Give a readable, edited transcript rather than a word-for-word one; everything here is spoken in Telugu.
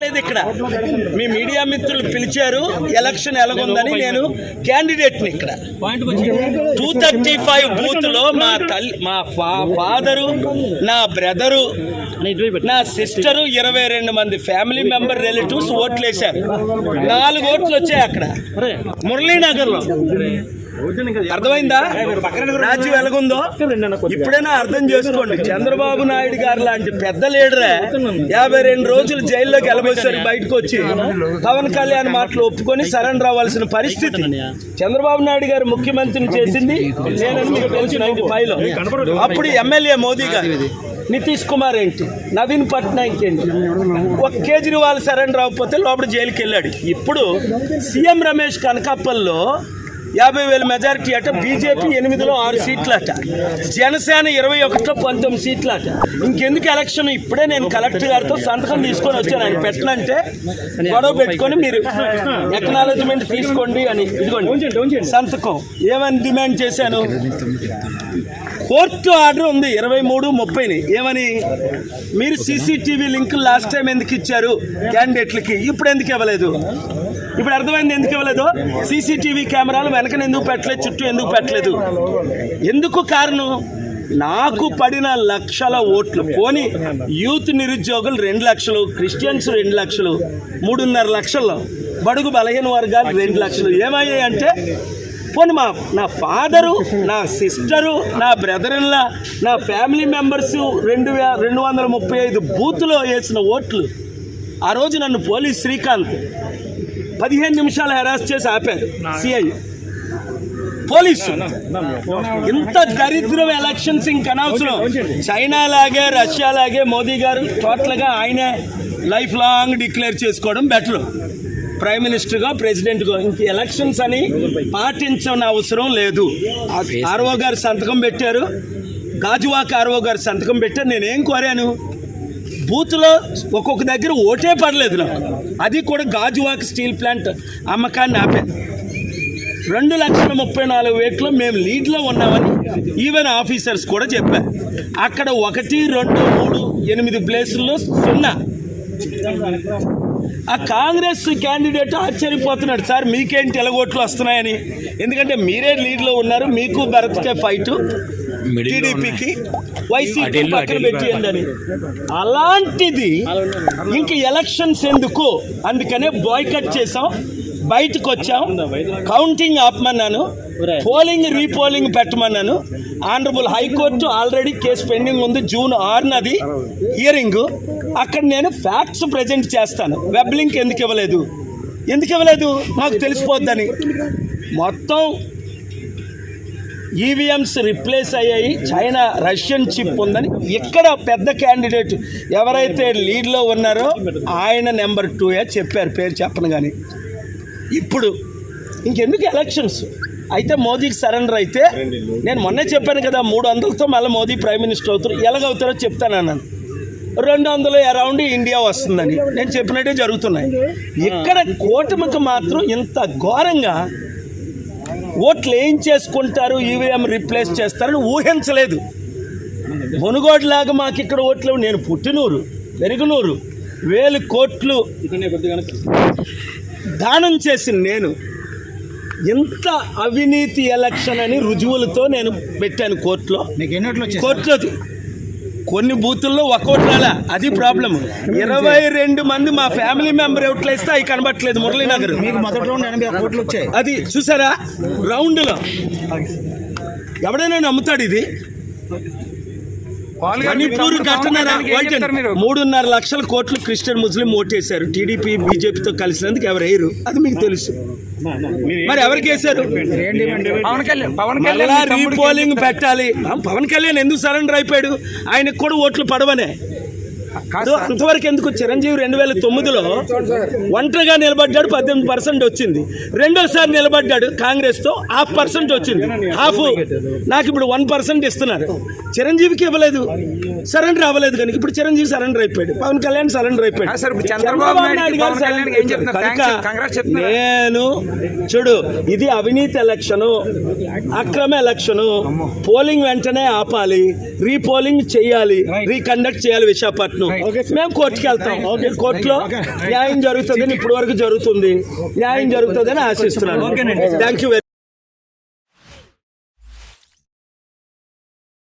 ఇక్కడ మీ మీడియా మిత్రులు పిలిచారు ఎలక్షన్ ఎలాగుందని నేను క్యాండిడేట్ని ఇక్కడ 235 బూత్ లో మా ఫాదరు, నా బ్రదరు, నా సిస్టరు, 22 మంది ఫ్యామిలీ మెంబర్ రిలేటివ్స్ ఓట్లు వేశారు. 4 ఓట్లు వచ్చాయి అక్కడ మురళీనగర్ లో. అర్థమైందా రాజ్యం ఎలాగుందో? ఇప్పుడైనా అర్థం చేసుకోండి. చంద్రబాబు నాయుడు గారు లాంటి పెద్ద లీడరే 52 రోజులు జైల్లోకి వెళ్ళబోసారు. బయటకు వచ్చి పవన్ కళ్యాణ్ మాటలు ఒప్పుకొని సరెండర్ అవ్వాల్సిన పరిస్థితి. చంద్రబాబు నాయుడు గారు ముఖ్యమంత్రిని చేసింది 95లో. అప్పుడు ఎమ్మెల్యే మోదీ గారు, నితీష్ కుమార్ ఏంటి, నవీన్ పట్నాయక్ ఏంటి, ఒక కేజ్రీవాల్ సరెండర్ అవ్వకపోతే లోపల జైలుకి వెళ్ళాడు. ఇప్పుడు సీఎం రమేష్ కనకాపల్లో 50,000 మెజారిటీ అట, బీజేపీ 8లో 6 సీట్లు అట, జనసేన 21లో 19 సీట్లు అట. ఇంకెందుకు ఎలక్షన్? ఇప్పుడే నేను కలెక్టర్ గారితో సంతకం తీసుకొని వచ్చాను. ఆయన పెట్టనంటే గొడవ పెట్టుకొని మీరు ఎక్నాలజ్మెంట్ తీసుకోండి అని, ఇదిగోండి సంతకం. ఏమని డిమాండ్ చేశాను? కోర్టు ఆర్డర్ ఉంది 23-30ని. ఏమని? మీరు సీసీటీవీ లింక్ లాస్ట్ టైం ఎందుకు ఇచ్చారు క్యాండిడేట్లకి, ఇప్పుడు ఎందుకు ఇవ్వలేదు? ఇప్పుడు అర్థమైంది ఎందుకు ఇవ్వలేదు. సీసీటీవీ కెమెరాలు వెనకన ఎందుకు పెట్టలేదు, చుట్టూ ఎందుకు పెట్టలేదు? ఎందుకు కారణం? నాకు పడిన లక్షల ఓట్లు పోని యూత్ నిరుద్యోగులు 2 లక్షలు, క్రిస్టియన్స్ 2 లక్షలు, 3.5 లక్షల్లో బడుగు బలహీన వర్గాలు 2 లక్షలు ఏమయ్యాయి అంటే, పోనీ నా ఫాదరు, నా సిస్టరు, నా బ్రదర్లా, నా ఫ్యామిలీ మెంబర్స్ 235 బూత్లో వేసిన ఓట్లు. ఆ రోజు నన్ను పోలీస్ శ్రీకాంత్ 15 నిమిషాలు హెరాస్ చేసి ఆపారు సిఐ పోలీసు. ఇంత దరిద్రం ఎలక్షన్స్ ఇంకనవసరం. చైనా లాగే, రష్యా లాగే మోదీ గారు టోటల్గా ఆయనే లైఫ్ లాంగ్ డిక్లేర్ చేసుకోవడం బెటర్. ప్రైమ్ మినిస్టర్గా, ప్రెసిడెంట్గా ఇంక ఎలక్షన్స్ అని పాటించని అవసరం లేదు. ఆర్ఓ గారు సంతకం పెట్టారు, గాజువాక ఆర్ఓ గారు సంతకం పెట్టారు. నేనేం కోరాను? బూత్లో ఒక్కొక్క దగ్గర ఓటే పడలేదు నాకు. అది కూడా గాజువాక స్టీల్ ప్లాంట్ అమ్మకాన్ని ఆపాను. 2,34,000 మేము లీడ్లో ఉన్నామని ఈవెన్ ఆఫీసర్స్ కూడా చెప్పారు. అక్కడ 1, 2, 3, 8 ప్లేసుల్లో 0. ఆ కాంగ్రెస్ క్యాండిడేట్ ఆశ్చర్యపోతున్నాడు, సార్ మీకేంటి ఎలాగోట్లు వస్తున్నాయని. ఎందుకంటే మీరే లీడ్లో ఉన్నారు, మీకు భరత్కే ఫైటు, టీడీపీకి వైసీపీ పక్కన పెట్టియండి అని. అలాంటిది ఇంక ఎలక్షన్స్ ఎందుకు? అందుకనే బాయ్కట్ చేసాం, బయటకు వచ్చాం, కౌంటింగ్ ఆపమన్నాను, పోలింగ్ రీపోలింగ్ పెట్టమన్నాను. Honourable high court already case pending ఉంది, June 6 హియరింగ్. అక్కడ నేను ఫ్యాక్ట్స్ ప్రజెంట్ చేస్తాను. వెబ్ లింక్ ఎందుకు ఇవ్వలేదు మాకు తెలిసిపోద్దని. మొత్తం ఈవీఎంస్ రిప్లేస్ అయ్యాయి, చైనా రష్యన్ చిప్ ఉందని. ఇక్కడ పెద్ద క్యాండిడేట్ ఎవరైతే లీడ్లో ఉన్నారో ఆయన నెంబర్ 2 చెప్పారు, పేరు చెప్పను. కానీ ఇప్పుడు ఇంకెందుకు ఎలక్షన్స్? అయితే మోదీకి సరెండర్ అయితే, నేను మొన్నే చెప్పాను కదా, 300తో మళ్ళీ మోదీ ప్రైమ్ మినిస్టర్ అవుతారు. ఎలాగవుతారో చెప్తానన్నాను. 200 అరౌండ్ ఇండియా వస్తుందని నేను చెప్పినట్టే జరుగుతున్నాయి. ఇక్కడ కూటమికి మాత్రం ఇంత ఘోరంగా ఓట్లు ఏం చేసుకుంటారు, ఈవీఎం రిప్లేస్ చేస్తారని ఊహించలేదు. మునుగోడులాగా మాకు ఇక్కడ ఓట్లు. నేను పుట్టినూరు, పెరుగునూరు, 1000 కోట్లు దానం చేసి నేను ఇంత అవినీతి ఎలక్షన్ అని రుజువులతో నేను పెట్టాను కోర్టులో. కొన్ని బూతుల్లో 1 ఓటు రాలా, అది ప్రాబ్లం. 22 మంది మా ఫ్యామిలీ మెంబర్ ఓట్లు వేస్తే అవి కనబట్టలేదు. మురళీనగర్ అది చూసారా రౌండ్లో. ఎవడైనా నమ్ముతాడు ఇది? మణిపూర్ ఘటన 3.5 లక్షల కోట్లు క్రిస్టియన్ ముస్లిం ఓటేశారు. టీడీపీ బీజేపీతో కలిసినందుకు ఎవరు వేయరు, అది మీకు తెలుసు. మరి ఎవరికి వేశారు? రీపోలింగ్ పెట్టాలి. పవన్ కళ్యాణ్ ఎందుకు సరెండర్ అయిపోయాడు? ఆయనకు కూడా ఓట్లు పడవనే. అంతవరకు ఎందుకు? చిరంజీవి 2009లో ఒంటరిగా నిలబడ్డాడు, 18% వచ్చింది. రెండోసారి నిలబడ్డాడు కాంగ్రెస్తో, 0.5% వచ్చింది. నాకు ఇప్పుడు 1% ఇస్తున్నారు. చిరంజీవికి ఇవ్వలేదు, సరెండర్ అవ్వలేదు. కనుక ఇప్పుడు చిరంజీవి సరెండర్ అయిపోయాడు, పవన్ కళ్యాణ్ సరెండర్ అయిపోయాడు. నేను చూడు, ఇది అవినీతి ఎలక్షను, అక్రమ ఎలక్షను. పోలింగ్ వెంటనే ఆపాలి, రీపోలింగ్ చేయాలి, రీకండక్ట్ చేయాలి విశాఖపట్నం. మేము కోర్టుకి వెళ్తాం. కోర్టులో న్యాయం జరుగుతుందని ఇప్పటి వరకు జరుగుతుంది, న్యాయం జరుగుతుందని ఆశిస్తున్నాను. Thank you.